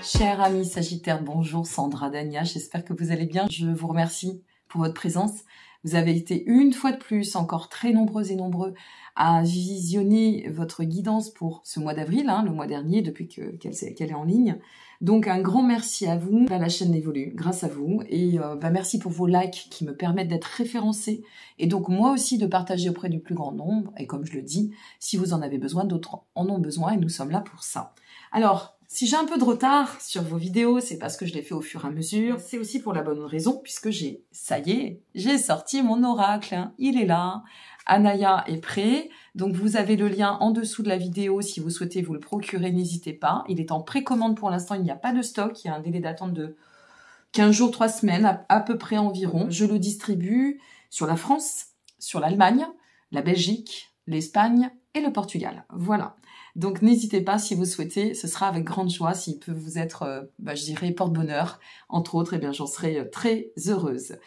Chers amis Sagittaires, bonjour, Sandra Dania, j'espère que vous allez bien. Je vous remercie pour votre présence. Vous avez été une fois de plus encore très nombreuses et nombreux à visionner votre guidance pour ce mois d'avril, le mois dernier, depuis qu'elle est en ligne. Donc un grand merci à vous. La chaîne évolue grâce à vous et merci pour vos likes qui me permettent d'être référencée et donc moi aussi de partager auprès du plus grand nombre. Et comme je le dis, si vous en avez besoin, d'autres en ont besoin et nous sommes là pour ça. Alors, si j'ai un peu de retard sur vos vidéos, c'est parce que je les fais au fur et à mesure. C'est aussi pour la bonne raison, puisque ça y est, j'ai sorti mon oracle. Il est là. Anaya est prêt. Donc, vous avez le lien en dessous de la vidéo. Si vous souhaitez vous le procurer, n'hésitez pas. Il est en précommande pour l'instant. Il n'y a pas de stock. Il y a un délai d'attente de 15 jours, 3 semaines, à peu près environ. Je le distribue sur la France, sur l'Allemagne, la Belgique, l'Espagne et le Portugal. Voilà. Donc n'hésitez pas si vous souhaitez, ce sera avec grande joie, s'il peut vous être, je dirais, porte-bonheur, entre autres, j'en serai très heureuse.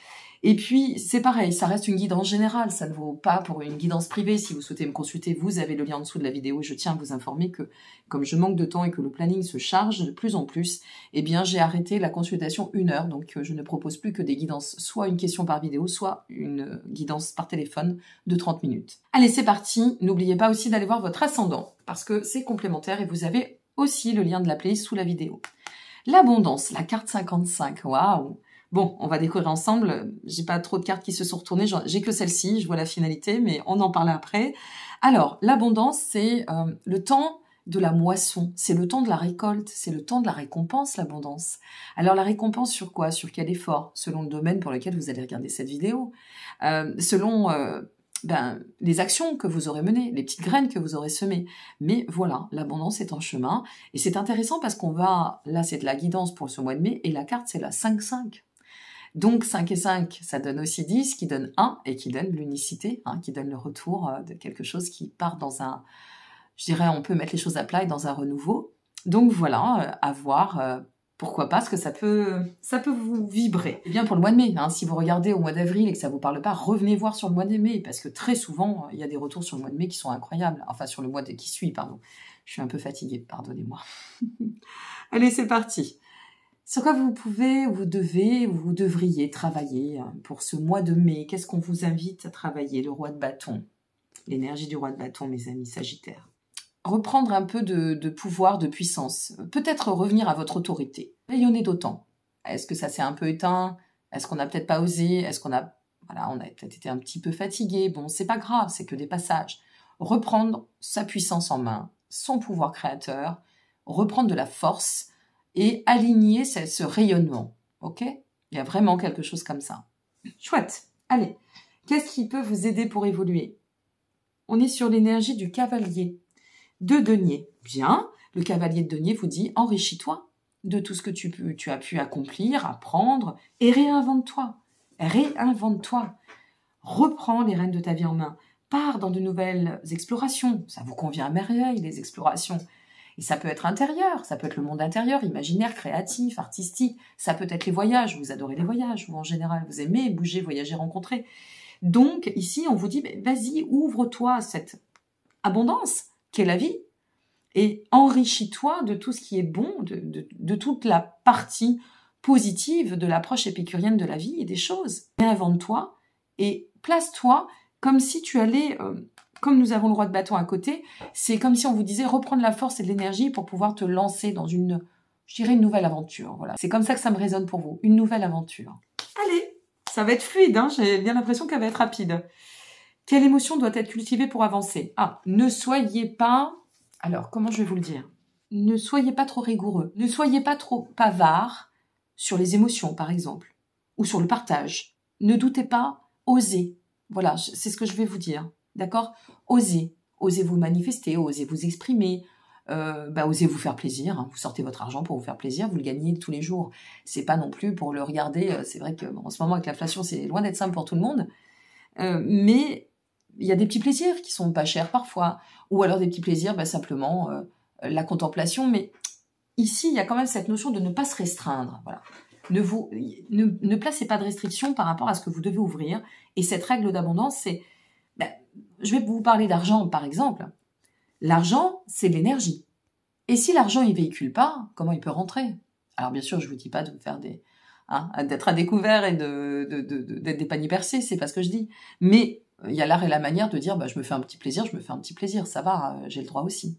Et puis, c'est pareil, ça reste une guidance générale, ça ne vaut pas pour une guidance privée. Si vous souhaitez me consulter, vous avez le lien en dessous de la vidéo. Je tiens à vous informer que, comme je manque de temps et que le planning se charge de plus en plus, j'ai arrêté la consultation 1 heure. Donc, je ne propose plus que des guidances, soit une question par vidéo, soit une guidance par téléphone de 30 minutes. Allez, c'est parti. N'oubliez pas aussi d'aller voir votre ascendant, parce que c'est complémentaire et vous avez aussi le lien de la playlist sous la vidéo. L'abondance, la carte 55, waouh! Bon, on va découvrir ensemble. J'ai pas trop de cartes qui se sont retournées. J'ai que celle-ci. Je vois la finalité, mais on en parle après. Alors, l'abondance, c'est le temps de la moisson. C'est le temps de la récolte. C'est le temps de la récompense, l'abondance. Alors, la récompense sur quoi? Sur quel effort? Selon le domaine pour lequel vous allez regarder cette vidéo. Selon les actions que vous aurez menées, les petites graines que vous aurez semées. Mais voilà, l'abondance est en chemin. Et c'est intéressant parce qu'on va... Là, c'est de la guidance pour ce mois de mai. Et la carte, c'est la 5-5. Donc 5 et 5, ça donne aussi 10, qui donne 1 et qui donne l'unicité, qui donne le retour de quelque chose qui part dans un... Je dirais, on peut mettre les choses à plat et dans un renouveau. Donc voilà, à voir, pourquoi pas, parce que ça peut vous vibrer. Et bien pour le mois de mai, si vous regardez au mois d'avril et que ça vous parle pas, revenez voir sur le mois de mai, parce que très souvent, il y a des retours sur le mois de mai qui sont incroyables. Enfin, sur le mois qui suit, pardon. Je suis un peu fatiguée, pardonnez-moi. Allez, c'est parti. Sur quoi vous pouvez, vous devriez travailler pour ce mois de mai? Qu'est-ce qu'on vous invite à travailler? Le roi de bâton. L'énergie du roi de bâton, mes amis Sagittaires. Reprendre un peu de pouvoir, de puissance. Peut-être revenir à votre autorité. Rayonner d'autant. Est-ce que ça s'est un peu éteint? Est-ce qu'on n'a peut-être pas osé? Est-ce qu'on a... Voilà, on a peut-être été un petit peu fatigué. Bon, c'est pas grave, c'est que des passages. Reprendre sa puissance en main, son pouvoir créateur, reprendre de la force, et aligner ce rayonnement, ok? Il y a vraiment quelque chose comme ça. Chouette. Allez, qu'est-ce qui peut vous aider pour évoluer? On est sur l'énergie du cavalier de denier. Bien, le cavalier de denier vous dit enrichis-toi de tout ce que tu as pu accomplir, apprendre, et réinvente-toi. Réinvente-toi. Reprends les rênes de ta vie en main. Pars dans de nouvelles explorations. Ça vous convient à merveille, les explorations. Et ça peut être intérieur, ça peut être le monde intérieur, imaginaire, créatif, artistique, ça peut être les voyages, vous adorez les voyages, vous en général, vous aimez bouger, voyager, rencontrer. Donc ici, on vous dit, vas-y, ouvre-toi à cette abondance qu'est la vie et enrichis-toi de tout ce qui est bon, de toute la partie positive de l'approche épicurienne de la vie et des choses. Réinvente-toi et place-toi comme si tu allais... Comme nous avons le roi de bâton à côté, c'est comme si on vous disait reprendre la force et de l'énergie pour pouvoir te lancer dans une nouvelle aventure. Voilà. C'est comme ça que ça me résonne pour vous, une nouvelle aventure. Allez, ça va être fluide, j'ai bien l'impression qu'elle va être rapide. Quelle émotion doit être cultivée pour avancer? Ne soyez pas... Alors, comment je vais vous le dire? Ne soyez pas trop rigoureux. Ne soyez pas trop bavard sur les émotions, par exemple, ou sur le partage. Ne doutez pas, osez. Voilà, c'est ce que je vais vous dire. D'accord? Osez vous manifester, osez vous exprimer, osez vous faire plaisir. Vous sortez votre argent pour vous faire plaisir, vous le gagnez tous les jours. C'est pas non plus pour le regarder. C'est vrai que en ce moment avec l'inflation, c'est loin d'être simple pour tout le monde. Mais il y a des petits plaisirs qui sont pas chers parfois, ou alors des petits plaisirs, simplement la contemplation. Mais ici, il y a quand même cette notion de ne pas se restreindre. Voilà. Ne placez pas de restrictions par rapport à ce que vous devez ouvrir. Et cette règle d'abondance, c'est je vais vous parler d'argent, par exemple. L'argent, c'est l'énergie. Et si l'argent, il véhicule pas, comment il peut rentrer? Alors bien sûr, je vous dis pas de vous faire d'être à découvert et d'être des paniers percés, c'est pas ce que je dis. Mais il y a l'art et la manière de dire, je me fais un petit plaisir, ça va, j'ai le droit aussi.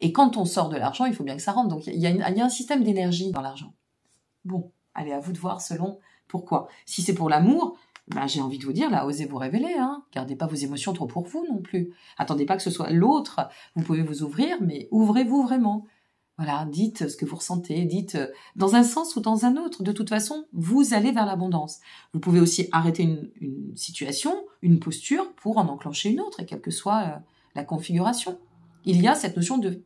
Et quand on sort de l'argent, il faut bien que ça rentre. Donc il y a un système d'énergie dans l'argent. Bon, allez, à vous de voir selon pourquoi. Si c'est pour l'amour, j'ai envie de vous dire, là, osez vous révéler, hein. Gardez pas vos émotions trop pour vous non plus. Attendez pas que ce soit l'autre. Vous pouvez vous ouvrir, mais ouvrez-vous vraiment. Voilà, dites ce que vous ressentez, dites dans un sens ou dans un autre. De toute façon, vous allez vers l'abondance. Vous pouvez aussi arrêter une situation, une posture pour en enclencher une autre, et quelle que soit la configuration. Il y a cette notion de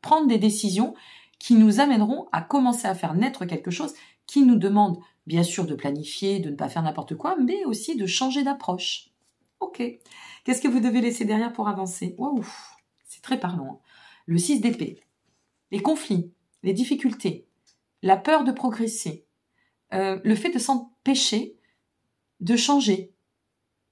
prendre des décisions qui nous amèneront à commencer à faire naître quelque chose qui nous demande bien sûr de planifier, de ne pas faire n'importe quoi, mais aussi de changer d'approche. Ok. Qu'est-ce que vous devez laisser derrière pour avancer? Waouh, c'est très parlant. Le 6 d'épée. Les conflits, les difficultés, la peur de progresser, le fait de s'empêcher de changer,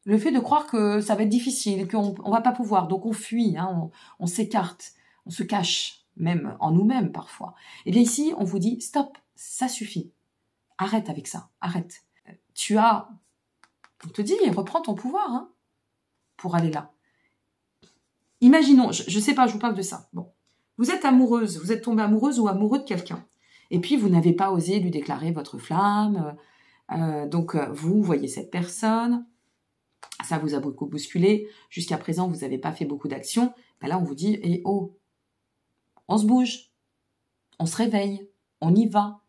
le fait de croire que ça va être difficile, qu'on va pas pouvoir, donc on fuit, hein, on s'écarte, on se cache, même en nous-mêmes parfois. Et bien ici, on vous dit, stop, ça suffit. Arrête avec ça, arrête. On te dit, reprends ton pouvoir hein, pour aller là. Imaginons, je sais pas, je vous parle de ça. Bon, vous êtes amoureuse, vous êtes tombée amoureuse ou amoureux de quelqu'un. Et puis, vous n'avez pas osé lui déclarer votre flamme. Donc, vous voyez cette personne. Ça vous a beaucoup bousculé. Jusqu'à présent, vous n'avez pas fait beaucoup d'actions. Ben là, on vous dit, on se bouge. On se réveille. On y va.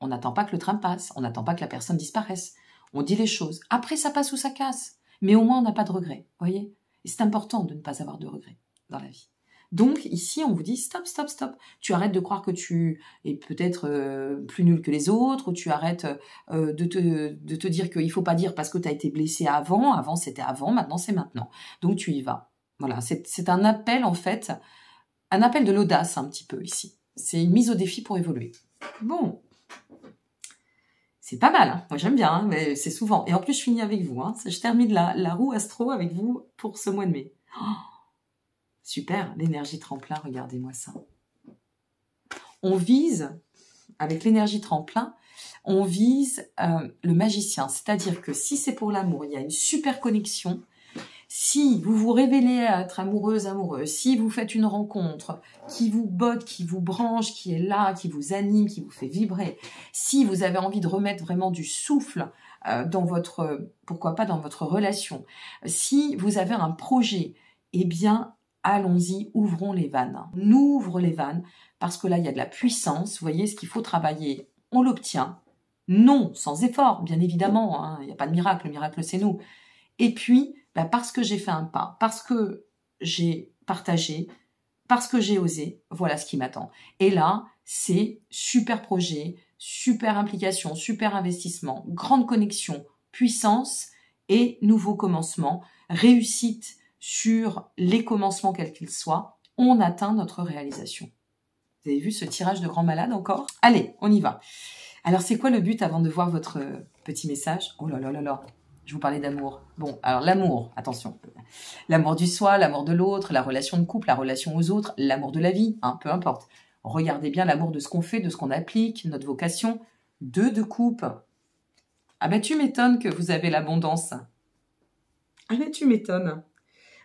On n'attend pas que le train passe. On n'attend pas que la personne disparaisse. On dit les choses. Après, ça passe ou ça casse. Mais au moins, on n'a pas de regrets. Voyez ? Et c'est important de ne pas avoir de regrets dans la vie. Donc, ici, on vous dit stop, stop, stop. Tu arrêtes de croire que tu es peut-être plus nul que les autres, ou tu arrêtes de te dire qu'il ne faut pas dire parce que tu as été blessé avant. Avant, c'était avant, maintenant, c'est maintenant. Donc, tu y vas. Voilà, c'est un appel, en fait, un appel de l'audace, un petit peu, ici. C'est une mise au défi pour évoluer. Bon. C'est pas mal, hein. Moi j'aime bien, hein, mais c'est souvent. Et en plus, je finis avec vous. Hein. Je termine la roue astro avec vous pour ce mois de mai. Oh, super, l'énergie tremplin, regardez-moi ça. On vise, avec l'énergie tremplin, on vise le magicien. C'est-à-dire que si c'est pour l'amour, il y a une super connexion. Si vous vous révélez à être amoureuse, amoureux, si vous faites une rencontre qui vous botte, qui vous branche, qui est là, qui vous anime, qui vous fait vibrer, si vous avez envie de remettre vraiment du souffle dans pourquoi pas dans votre relation, si vous avez un projet, eh bien, allons-y, ouvrons les vannes. On ouvre les vannes parce que là, il y a de la puissance. Vous voyez, ce qu'il faut travailler, on l'obtient. Non, sans effort, bien évidemment. Hein, il n'y a pas de miracle, le miracle, c'est nous. Et puis, parce que j'ai fait un pas, parce que j'ai partagé, parce que j'ai osé, voilà ce qui m'attend. Et là, c'est super projet, super implication, super investissement, grande connexion, puissance et nouveau commencement, réussite sur les commencements quels qu'ils soient, on atteint notre réalisation. Vous avez vu ce tirage de grand malade encore? Allez, on y va. Alors, c'est quoi le but avant de voir votre petit message? Oh là là là là. Je vous parlais d'amour. Bon, alors l'amour, attention. L'amour du soi, l'amour de l'autre, la relation de couple, la relation aux autres, l'amour de la vie, hein, peu importe. Regardez bien l'amour de ce qu'on fait, de ce qu'on applique, notre vocation. 2 de coupe. Ah ben tu m'étonnes que vous avez l'abondance. Ah ben tu m'étonnes.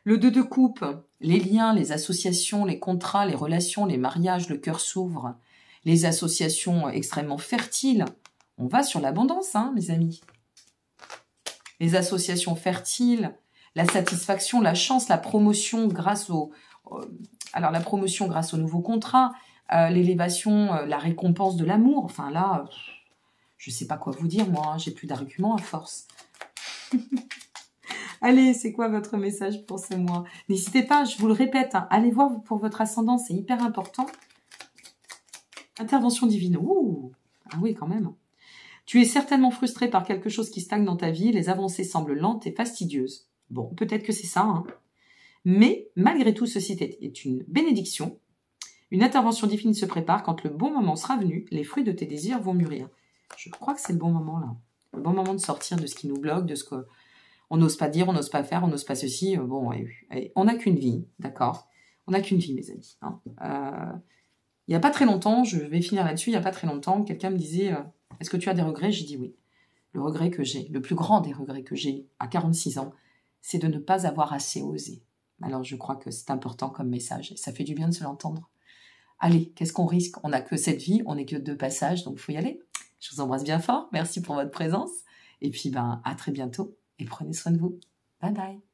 Le 2 de coupe, les liens, les associations, les contrats, les relations, les mariages, le cœur s'ouvre. Les associations extrêmement fertiles. On va sur l'abondance, hein, mes amis. Les associations fertiles, la satisfaction, la chance, la promotion grâce la promotion grâce au nouveau contrat, l'élévation, la récompense de l'amour. Enfin là, je sais pas quoi vous dire, moi, hein, j'ai plus d'arguments à force. Allez, c'est quoi votre message pour ce mois? N'hésitez pas, je vous le répète, hein, allez voir pour votre ascendant, c'est hyper important. Intervention divine. Ouh, ah oui, quand même. Tu es certainement frustré par quelque chose qui stagne dans ta vie, les avancées semblent lentes et fastidieuses. Bon, peut-être que c'est ça, hein. Mais malgré tout, ceci est une bénédiction. Une intervention divine se prépare. Quand le bon moment sera venu, les fruits de tes désirs vont mûrir. Je crois que c'est le bon moment, là. Le bon moment de sortir de ce qui nous bloque, de ce qu'on n'ose pas dire, on n'ose pas faire, on n'ose pas ceci. Bon, on n'a qu'une vie, d'accord? On n'a qu'une vie, mes amis. Hein. Il n'y a pas très longtemps, je vais finir là-dessus, il n'y a pas très longtemps, quelqu'un me disait « Est-ce que tu as des regrets ?» J'ai dit oui. Le regret que j'ai, le plus grand des regrets que j'ai à 46 ans, c'est de ne pas avoir assez osé. Alors je crois que c'est important comme message et ça fait du bien de se l'entendre. Allez, qu'est-ce qu'on risque? On n'a que cette vie, on n'est que 2 passages, donc il faut y aller. Je vous embrasse bien fort, merci pour votre présence. Et puis à très bientôt et prenez soin de vous. Bye bye.